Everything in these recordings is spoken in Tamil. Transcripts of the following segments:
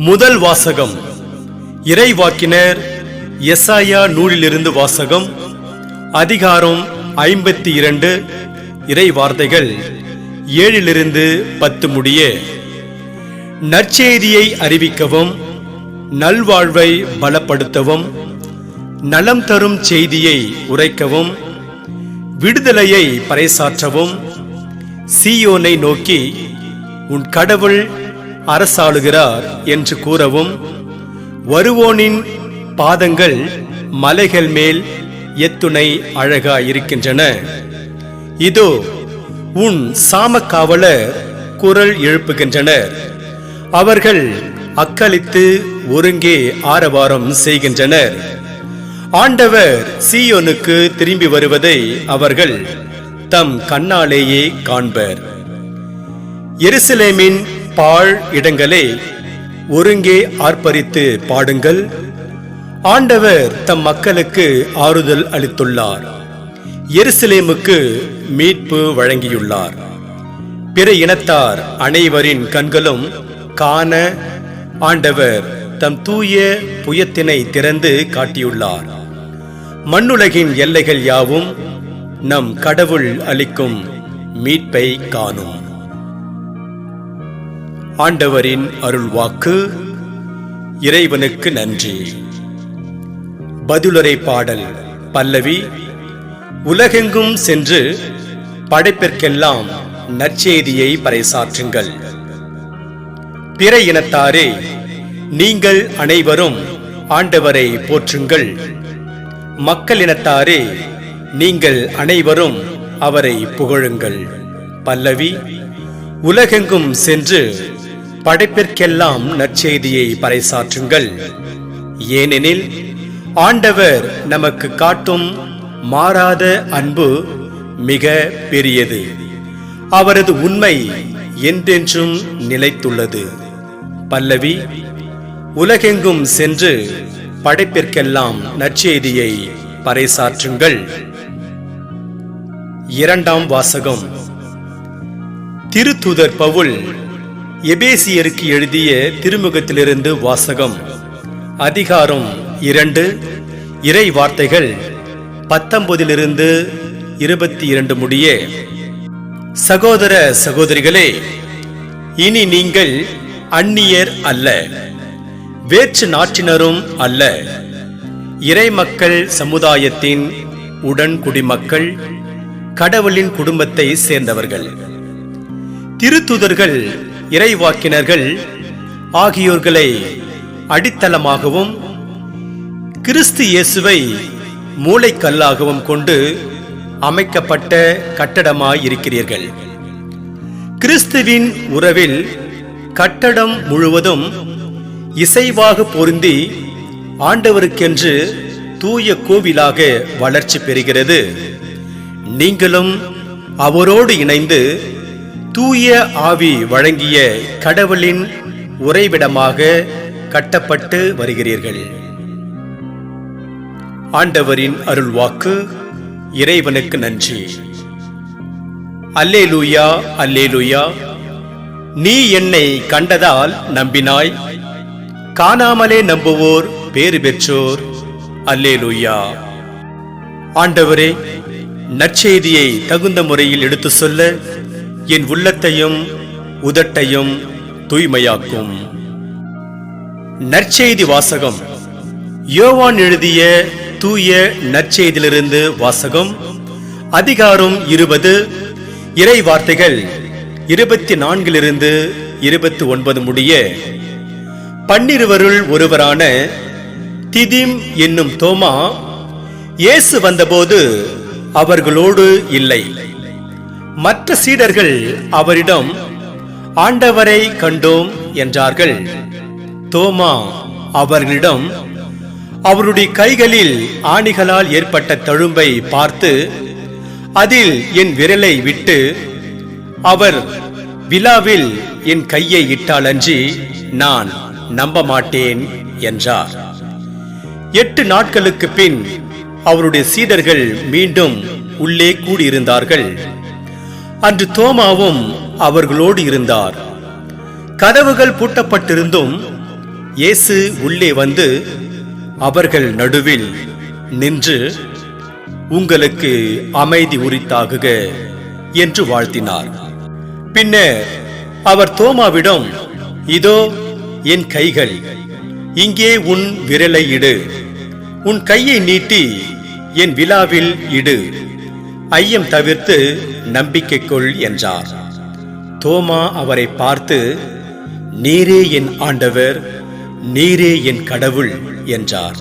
முதல் வாசகம் இறைவாக்கினர் எசாயா நூலிலிருந்து வாசகம். அதிகாரம் 52. இறை வார்த்தைகள் 7-10 முடிய. நற்செய்தியை அறிவிக்கவும், நல்வாழ்வை பலப்படுத்தவும், நலம் தரும் செய்தியை உரைக்கவும், விடுதலையை பறைசாற்றவும், சீயோனை நோக்கி உன் கடவுள் அரசாளுகிறார் என்று கூறவும், வருவோனின் பாதங்கள் மலைகள் மேல் எத்துணை அழகாயிருக்கின்றன. இதோ உன் சாமக்காவலர் குரல் எழுப்புகின்றனர். அவர்கள் அக்களித்து ஒருங்கே ஆரவாரம் செய்கின்றனர். ஆண்டவர் சீயோனுக்கு திரும்பி வருவதை அவர்கள் தம் கண்ணாலேயே காண்பர். எருசலேமின் பாழ் இடங்களே, ஒருங்கே ஆர்ப்பரித்து பாடுங்கள். ஆண்டவர் தம் மக்களுக்கு ஆறுதல் அளித்துள்ளார். எருசலேமுக்கு மீட்பு வழங்கியுள்ளார். பிற இனத்தார் அனைவரின் கண்களும் காண ஆண்டவர் தம் தூய புயத்தினை திறந்து காட்டியுள்ளார். மண்ணுலகின் எல்லைகள் யாவும் நம் கடவுள் அளிக்கும் மீட்பை காணும். ஆண்டவரின் அருள்வாக்கு. இறைவனுக்கு நன்றி. பதிலுரை பாடல். பல்லவி. உலகெங்கும் சென்று படைப்பிற்கெல்லாம் நற்செய்தியை பறைசாற்றுங்கள். பிற இனத்தாரே, நீங்கள் அனைவரும் ஆண்டவரை போற்றுங்கள். மக்களினத்தாரே, நீங்கள் அனைவரும் அவரை புகழுங்கள். பல்லவி. உலகெங்கும் சென்று படைப்பிற்கெல்லாம் நற்செய்தியை பறைசாற்றுங்கள். ஏனெனில் ஆண்டவர் நமக்கு காட்டும் மாறாத அன்பு மிக பெரியது. அவரது உண்மை என்றென்றும் நிலைத்துள்ளது. பல்லவி. உலகெங்கும் சென்று படைப்பிற்கெல்லாம் நற்செய்தியை பறைசாற்றுங்கள். இரண்டாம் வாசகம். திருத்தூதர் பவுல் எபேசியருக்கு எழுதிய திருமுகத்திலிருந்து வாசகம். அதிகாரம் 2. இறை வார்த்தைகள் 19-22 முடிய. சகோதர சகோதரிகளே, இனி நீங்கள் அந்நியர் அல்ல, வேற்று நாட்டினரும் அல்ல, இறைமக்கள் சமுதாயத்தின் உடன் குடிமக்கள், கடவுளின் குடும்பத்தை சேர்ந்தவர்கள். திருத்தூதர்கள், இறைவாக்கினர்கள் ஆகியோர்களை அடித்தளமாகவும் கிறிஸ்து இயேசுவை மூளைக்கல்லாகவும் கொண்டு அமைக்கப்பட்ட கட்டடமாயிருக்கிறீர்கள். கிறிஸ்துவின் உறவில் கட்டடம் முழுவதும் இசைவாக பொருந்தி ஆண்டவருக்கென்று தூய கோவிலாக வளர்ச்சி பெறுகிறது. நீங்களும் அவரோடு இணைந்து தூய ஆவி வழங்கிய கடவுளின் உறைவிடமாக கட்டப்பட்டு வருகிறீர்கள். ஆண்டவரின் அருள்வாக்கு. இறைவனுக்கு நன்றி. அல்லேலூயா, அல்லேலூயா. நீ என்னை கண்டதால் நம்பினாய், காணாமலே நம்புவோர் பேறு பெற்றோர். அல்லேலூயா. ஆண்டவரே, நற்செய்தியை தகுந்த முறையில் எடுத்து சொல்ல என் உள்ளத்தையும் உதட்டையும் தூய்மையாக்கும். நற்செய்தி வாசகம். யோவான் எழுதிய தூய நற்செய்தியிலிருந்து வாசகம். அதிகாரம் 20. இறை வார்த்தைகள் 24-29 முடிய. 12 ஒருவரான திதிம் என்னும் தோமா இயேசு வந்தபோது அவர்களோடு இல்லை. மற்ற சீடர்கள் அவரிடம், ஆண்டவரை கண்டோம் என்றார்கள். தோமா அவர்களிடம், அவருடைய கைகளில் ஆணிகளால் ஏற்பட்ட தழும்பை பார்த்து அதில் என் விரலை விட்டு அவர் விலாவில் என் கையை இட்டாலன்றி நான் நம்ப மாட்டேன் என்றார். 8 நாட்களுக்கு பின் அவருடைய சீடர்கள் மீண்டும் உள்ளே கூடியிருந்தார்கள். அன்று தோமாவும் அவர்களோடு இருந்தார். கதவுகள் பூட்டப்பட்டிருந்தும் இயேசு உள்ளே வந்து அவர்கள் நடுவில் நின்று, உங்களுக்கு அமைதி உரித்தாகுக என்று வாழ்த்தினார். பின்னர் அவர் தோமாவிடம், இதோ என் கைகள், இங்கே உன் விரலை இடு, உன் கையை நீட்டி என் விலாவில் இடு, ஐயம் தவிர்த்து நம்பிக்கை கொள் என்றார். தோமா அவரை பார்த்து, நீரே என் ஆண்டவர், நீரே என் கடவுள் என்றார்.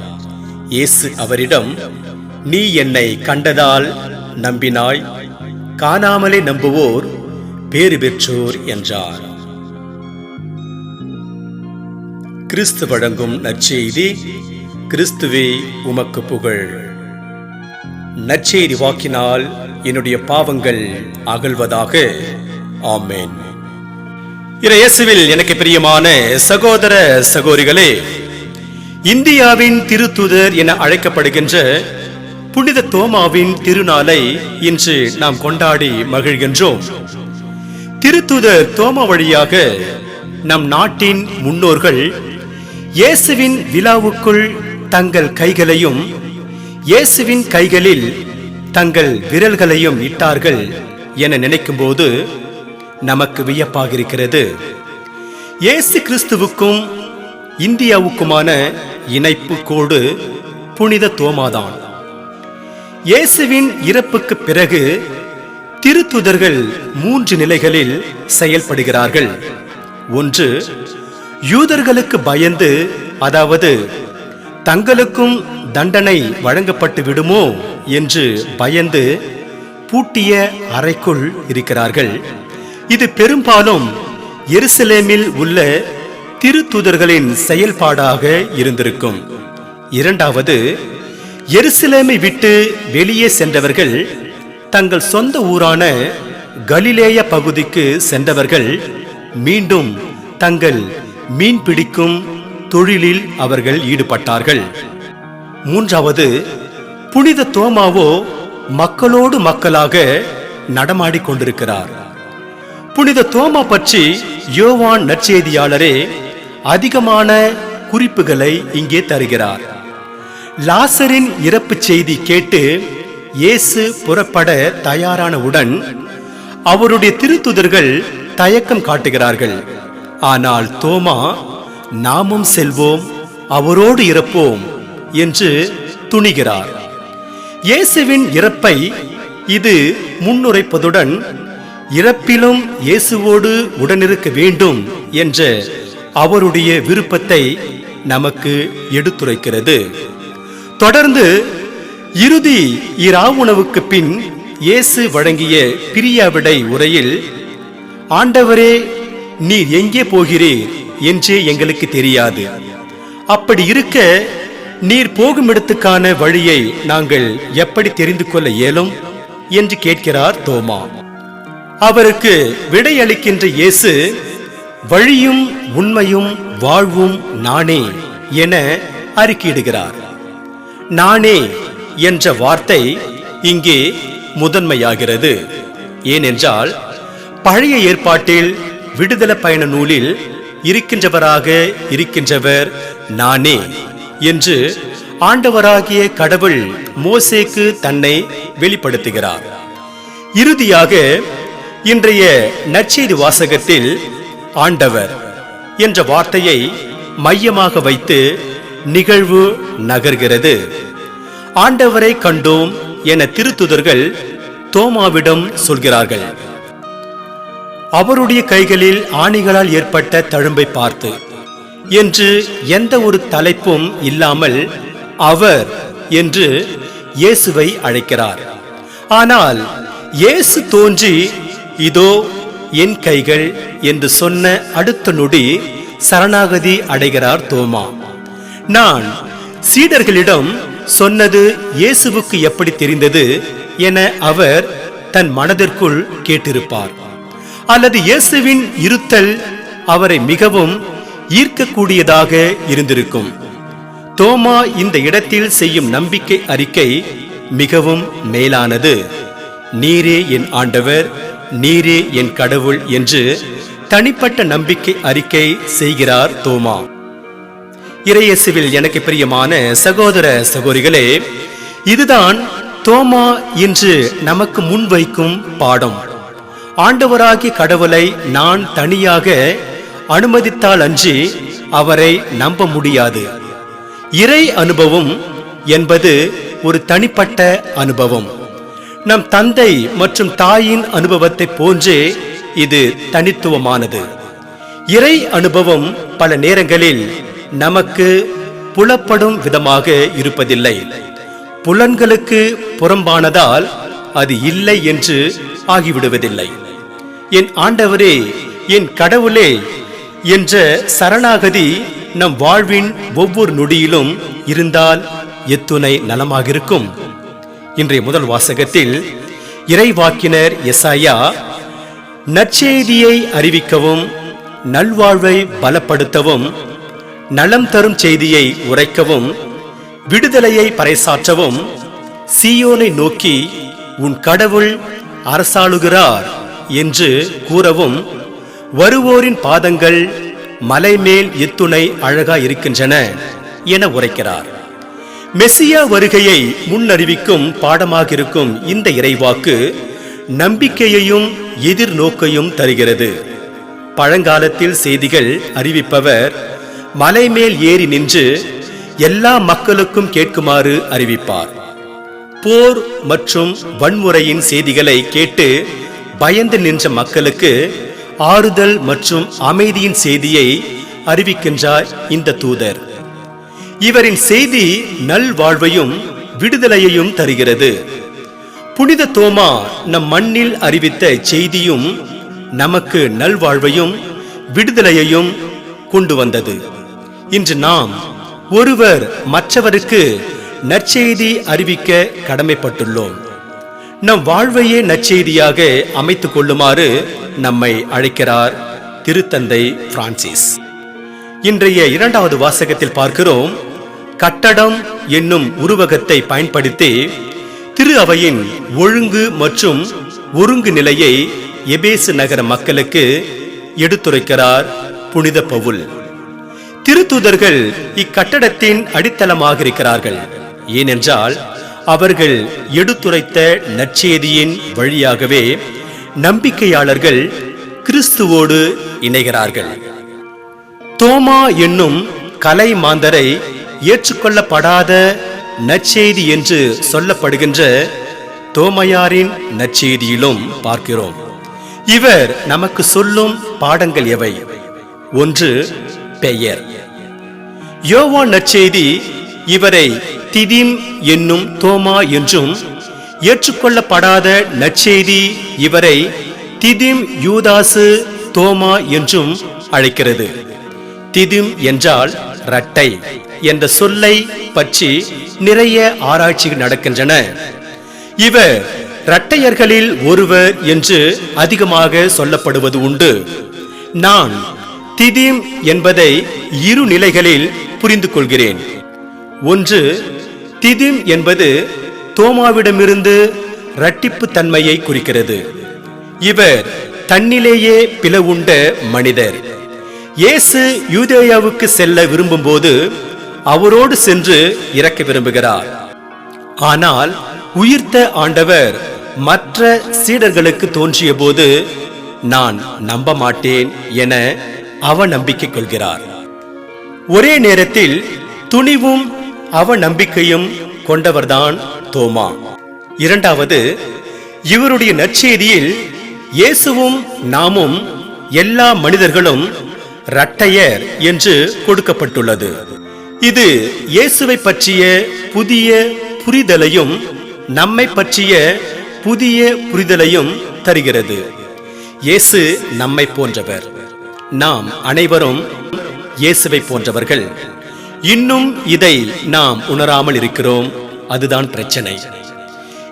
இயேசு அவரிடம், நீ என்னை கண்டதால் நம்பினாய், காணாமலே நம்புவோர் பேறு பெற்றோர் என்றார். கிறிஸ்து வழங்கும் நற்செய்தி. கிறிஸ்துவே உமக்கு புகழ். நற்செய்தி வாக்கினால் என்னுடைய பாவங்கள் அகல்வதாக. ஆமென். இயேசுவில் எனக்கு பிரியமான சகோதர சகோதரிகளே, இந்தியாவின் திருத்தூதர் என அழைக்கப்படுகின்ற புனித தோமாவின் திருநாளை இன்று நாம் கொண்டாடி மகிழ்கின்றோம். திருத்தூதர் தோமா வழியாக நம் நாட்டின் முன்னோர்கள் இயேசுவின் விழாவுக்குள் தங்கள் கைகளையும் இயேசுவின் கைகளில் தங்கள் விரல்களையும் இட்டார்கள் என நினைக்கும் போது நமக்கு வியப்பாக இருக்கிறது. இயேசு கிறிஸ்துவுக்கும் இந்தியாவுக்குமான இணைப்பு கோடு புனித தோமாதான். இயேசுவின் இறப்புக்கு பிறகு திருத்தூதர்கள் 3 நிலைகளில் செயல்படுகிறார்கள். ஒன்று, யூதர்களுக்கு பயந்து, அதாவது தங்களுக்கும் தண்டனை வழங்கப்பட்டு விடுமோ என்று பயந்து பூட்டிய அறைக்குள் இருக்கிறார்கள். இது பெரும்பாலும் எருசலேமில் உள்ள திருத்தூதர்களின் செயல்பாடாக இருந்திருக்கும். இரண்டாவது, எருசலேமை விட்டு வெளியே சென்றவர்கள், தங்கள் சொந்த ஊரான கலிலேய பகுதிக்கு சென்றவர்கள் மீண்டும் தங்கள் மீன் பிடிக்கும் தொழிலில் அவர்கள் ஈடுபட்டார்கள். மூன்றாவது, புனித தோமாவோ மக்களோடு மக்களாக நடமாடிக் கொண்டிருக்கிறார். புனித தோமா பற்றி யோவான் நற்செய்தியாளரே அதிகமான குறிப்புகளை இங்கே தருகிறார். லாசரின் இறப்பு செய்தி கேட்டு இயேசு புறப்பட தயாரானவுடன் அவருடைய திருத்தூதர்கள் தயக்கம் காட்டுகிறார்கள். ஆனால் தோமா, நாமும் செல்வோம், அவரோடு இறப்போம் என்று துணிகிறார். இயேசுவின் இறப்பை இது முன்னுரைப்பதுடன் இறப்பிலும் இயேசுவோடு உடனிருக்க வேண்டும் என்ற அவருடைய விருப்பத்தை நமக்கு எடுத்துரைக்கிறது. தொடர்ந்து இறுதி இராவுணவுக்கு பின் இயேசு வழங்கிய பிரியாவிடை உரையில், ஆண்டவரே, நீர் எங்கே போகிறீர் என்றே எங்களுக்கு தெரியாது. அப்படி இருக்க நீர் போகும் இடத்துக்கான வழியை நாங்கள் எப்படி தெரிந்து கொள்ள இயலும் என்று கேட்கிறார் தோமா. அவருக்கு விடையளிக்கின்ற இயேசு, வழியும் உண்மையும் வாழ்வும் நானே என அறிக்கையிடுகிறார். நானே என்ற வார்த்தை இங்கே முதன்மையாகிறது. ஏனென்றால் பழைய ஏற்பாட்டில் விடுதலை பயண நூலில் இருக்கின்றவராக இருக்கின்றவர் நானே என்று ஆண்டவராகிய கடவுள் மோசேக்கு தன்னை வெளிப்படுத்துகிறார். இறுதியாக இன்றைய நற்செய்தி வாசகத்தில் ஆண்டவர் என்ற வார்த்தையை மையமாக வைத்து நிகழ்வு நகர்கிறது. ஆண்டவரை கண்டோம் என திருத்துதர்கள் தோமாவிடம் சொல்கிறார்கள். அவருடைய கைகளில் ஆணிகளால் ஏற்பட்ட தழும்பை பார்த்து என்று எந்த ஒரு தலைப்பும் இல்லாமல் அவர் என்று இயேசுவை அழைக்கிறார். ஆனால் இயேசு தோன்றி, இதோ என் கைகள் என்று சொன்ன அடுத்த நொடி சரணாகதி அடைகிறார் தோமா. நான் சீடர்களிடம் சொன்னது இயேசுவுக்கு எப்படி தெரிந்தது என அவர் தன் மனதிற்குள் கேட்டிருப்பார். அல்லது இயேசுவின் இருத்தல் அவரை மிகவும் ஈர்க்கக்கூடியதாக இருந்திருக்கும். தோமா இந்த இடத்தில் செய்யும் நம்பிக்கை அறிக்கை மிகவும் மேலானது. நீரே என் ஆண்டவர், நீரே என் கடவுள் என்று தனிப்பட்ட நம்பிக்கை அறிக்கை செய்கிறார் தோமா. இறையேசுவில் எனக்கு பிரியமான சகோதர சகோதரிகளே, இதுதான் தோமா இன்று நமக்கு முன்வைக்கும் பாடம். ஆண்டவராகிய கடவுளை நான் தனியாக அனுமதித்தால் அன்றி அவரை நம்ப முடியாது. இறை அனுபவம் என்பது ஒரு தனிப்பட்ட அனுபவம். நம் தந்தை மற்றும் தாயின் அனுபவத்தை போன்றே இது தனித்துவமானது. இறை அனுபவம் பல நேரங்களில் நமக்கு புலப்படும் விதமாக இருப்பதில்லை. புலன்களுக்கு புறம்பானதால் அது இல்லை என்று ஆகிவிடுவதில்லை. என் ஆண்டவரே, என் கடவுளே என்ற சரணாகதி நம் வாழ்வின் ஒவ்வொரு நொடியிலும் இருந்தால் எத்துணை நலமாக இருக்கும். இன்றைய முதல் வாசகத்தில் இறைவாக்கினர் எசாயா நற்செய்தியை அறிவிக்கவும், நல்வாழ்வை பலப்படுத்தவும், நலம் தரும் செய்தியை உரைக்கவும், விடுதலையை பறைசாற்றவும், சீயோனை நோக்கி உன் கடவுள் அரசாளுகிறார் என்று கூறவும், வருவோரின் பாதங்கள் மலை மேல் எத்துணை அழகா இருக்கின்றன என உரைக்கிறார். மெசியா வருகையை முன்னறிவிக்கும் பாடமாக இருக்கும் இந்த இறைவாக்கு நம்பிக்கையையும் எதிர்நோக்கையும் தருகிறது. பழங்காலத்தில் செய்திகள் அறிவிப்பவர் மலை மேல் ஏறி நின்று எல்லா மக்களுக்கும் கேட்குமாறு அறிவிப்பார். போர் மற்றும் வன்முறையின் செய்திகளை கேட்டு பயந்து நின்ற மக்களுக்கு ஆறுதல் மற்றும் அமைதியின் செய்தியை அறிவிக்கின்றார் இந்த தூதர். இவரின் செய்தி நல்வாழ்வையும் விடுதலையையும் தருகிறது. புனித தோமா நம் மண்ணில் அறிவித்த செய்தியும் நமக்கு நல்வாழ்வையும் விடுதலையையும் கொண்டு வந்தது. இன்று நாம் ஒருவர் மற்றவருக்கு நற்செய்தி அறிவிக்க கடமைப்பட்டுள்ளோம். நம் வாழ்வையே நற்செய்தியாக அமைத்துக் கொள்ளுமாறு நம்மை அழைக்கிறார் திருத்தந்தை பிரான்சிஸ். இன்றைய இரண்டாவது வாசகத்தில் பார்க்கிறோம், கட்டடம் என்னும் உருவகத்தை பயன்படுத்தி திரு அவையின் ஒழுங்கு மற்றும் ஒருங்கு நிலையை எபேசு நகர மக்களுக்கு எடுத்துரைக்கிறார் புனித பவுல். திருத்தூதர்கள் இக்கட்டடத்தின் அடித்தளமாக இருக்கிறார்கள். ஏனென்றால் அவர்கள் எடுத்துரைத்த நற்செய்தியின் வழியாகவே நம்பிக்கையாளர்கள் கிறிஸ்துவோடு இணைகிறார்கள். தோமா என்னும் கலை மாந்தரை ஏற்றுக்கொள்ளப்படாத நற்செய்தி என்று சொல்லப்படுகின்ற தோமையாரின் நற்செய்தியிலும் பார்க்கிறோம். இவர் நமக்கு சொல்லும் பாடங்கள் எவை? ஒன்று, பெயர். யோவான் நற்செய்தி இவரை திதிம் என்னும் தோமா என்றும், ஏற்றுக்கொள்ளப்படாத நற்செய்தி இவரை திதிம் யூதாசு தோமா என்றும் அழைக்கிறது. திதிம் என்றால் இரட்டை என்ற சொல்லை பற்றி நிறைய ஆராய்ச்சிகள் நடக்கின்றன. இவர் இரட்டையர்களில் ஒருவர் என்று அதிகமாக சொல்லப்படுவது உண்டு. நான் திதிம் என்பதை இரு நிலைகளில் புரிந்து கொள்கிறேன். ஒன்று, திதிம் என்பது தோமாவிடமிருந்து இரட்டிப்பு தன்மையை குறிக்கிறது. இவர் தன்னிலேயே பிளவுண்ட மனிதர். இயேசு யூதேயாவுக்கு செல்ல விரும்பும் போது அவரோடு சென்று இறக்க விரும்புகிறார். ஆனால் உயிர்த்த ஆண்டவர் மற்ற சீடர்களுக்கு தோன்றிய போது நான் நம்ப மாட்டேன் என அவநம்பிக்கை கொள்கிறார். ஒரே நேரத்தில் துணிவும் அவநம்பிக்கையும் கொண்டவர்தான் தோமா. இரண்டாவது, இவருடைய நற்செய்தியில் இயேசுவும் நாமும் எல்லா மனிதர்களும் இரட்டையர் என்று கொடுக்கப்பட்டுள்ளது. இது இயேசுவை பற்றிய புதிய புரிதலையும் நம்மை பற்றிய புதிய புரிதலையும் தருகிறது. இயேசு நம்மை போன்றவர், நாம் அனைவரும் இயேசுவை போன்றவர்கள். இன்னும் இதை நாம் உணராமல் இருக்கிறோம். அதுதான் பிரச்சனை.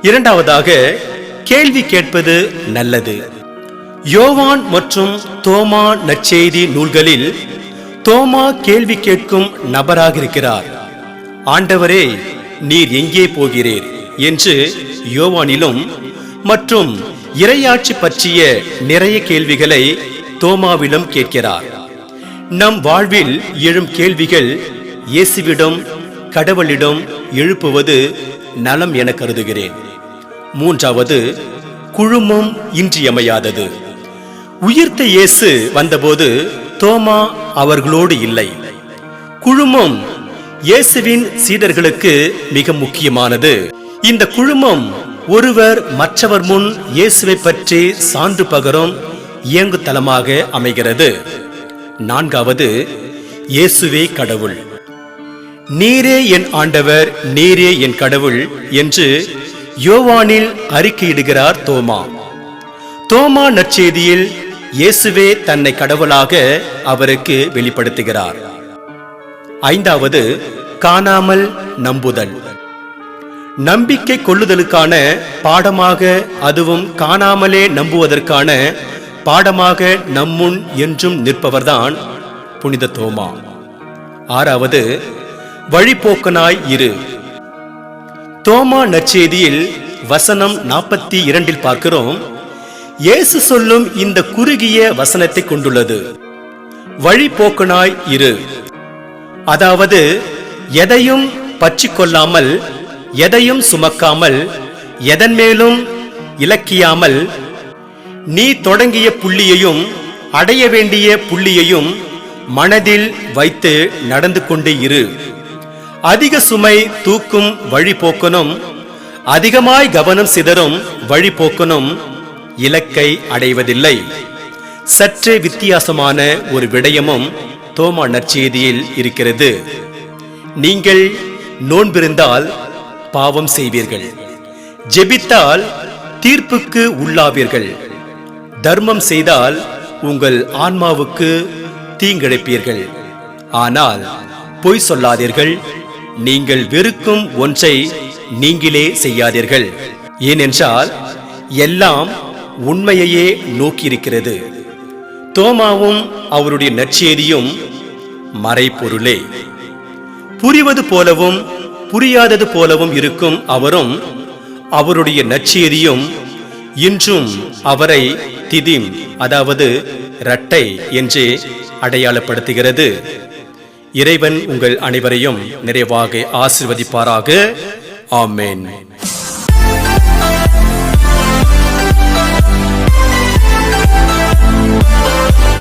இரண்டாவதாக, கேள்வி கேட்பது நல்லது. யோவான் மற்றும் தோமா நற்செய்தி நூல்களில் தோமா கேள்வி கேட்கும் நபராக இருக்கிறார். ஆண்டவரே, நீர் எங்கே போகிறீர் என்று யோவானிலும் மற்றும் இறையாட்சி பற்றிய நிறைய கேள்விகளை தோமாவிலும் கேட்கிறார். நம் வாழ்வில் எழும் கேள்விகள் இயேசுவிடம் கடவுளிடம் எழுப்புவது நலம் என கருதுகிறேன். மூன்றாவது, குழுமம் இன்றியமையாதது. உயிர்த்த இயேசு வந்தபோது தோமா அவர்களோடு இல்லை. குழுமம் இயேசுவின் சீடர்களுக்கு மிக முக்கியமானது. இந்த குழுமம் ஒருவர் மற்றவர் முன் இயேசுவை பற்றி சான்று பகரும் இயங்கு தலமாக அமைகிறது. நான்காவது, இயேசுவே கடவுள். நீரே என் ஆண்டவர், நீரே என் கடவுள் என்று யோவானில் அறிக்கையிடுகிறார் தோமா. தோமா நற்செய்தியில் இயேசுவே தன்னை கடவுளாக அவருக்கு வெளிப்படுத்துகிறார். ஐந்தாவது, காணாமல் நம்புதல். நம்பிக்கை கொள்ளுதலுக்கான பாடமாக, அதுவும் காணாமலே நம்புவதற்கான பாடமாக நம்முன் என்றும் நிற்பவர்தான் புனித தோமா. ஆறாவது, வழிபோக்கனாய் இரு. தோமா நற்செய்தியில் வசனம் 42 பார்க்கிறோம். இயேசு சொல்லும் இந்த குறுகிய வசனத்தை கொண்டுள்ளது. வழிபோக்கனாய் இரு. அதாவது எதையும் பற்றி கொள்ளாமல், எதையும் சுமக்காமல், எதன் மேலும் இலக்கியாமல், நீ தொடங்கிய புள்ளியையும் அடைய வேண்டிய புள்ளியையும் மனதில் வைத்து நடந்து கொண்டே இரு. அதிக சுமை தூக்கும் வழிபோக்கனும், அதிகமாய் கவனம் சிதறும் வழிபோக்கனும் இலக்கை அடைவதில்லை. சற்றே வித்தியாசமான ஒரு விடயமும் தோமா நற்செய்தியில் இருக்கிறது. நீங்கள் நோன்பிருந்தால் பாவம் செய்வீர்கள், ஜெபித்தால் தீர்ப்புக்கு உள்ளாவீர்கள், தர்மம் செய்தால் உங்கள் ஆன்மாவுக்கு தீங்கிழைப்பீர்கள். ஆனால் பொய் சொல்லாதீர்கள், நீங்கள் வெறுக்கும் ஒன்றை நீங்களே செய்யாதீர்கள். ஏனென்றால் எல்லாம் உண்மையையே நோக்கியிருக்கிறது. தோமாவும் அவருடைய நற்செய்தியும் மறைபொருளே. புரிவது போலவும் புரியாதது போலவும் இருக்கும் அவரும் அவருடைய நற்செய்தியும் இன்றும் அவரை திதிம், அதாவது இரட்டை என்றே அடையாளப்படுத்துகிறது. இறைவன் உங்கள் அனைவரையும் நிறைவாக ஆசீர்வதிப்பாராக. ஆமென்.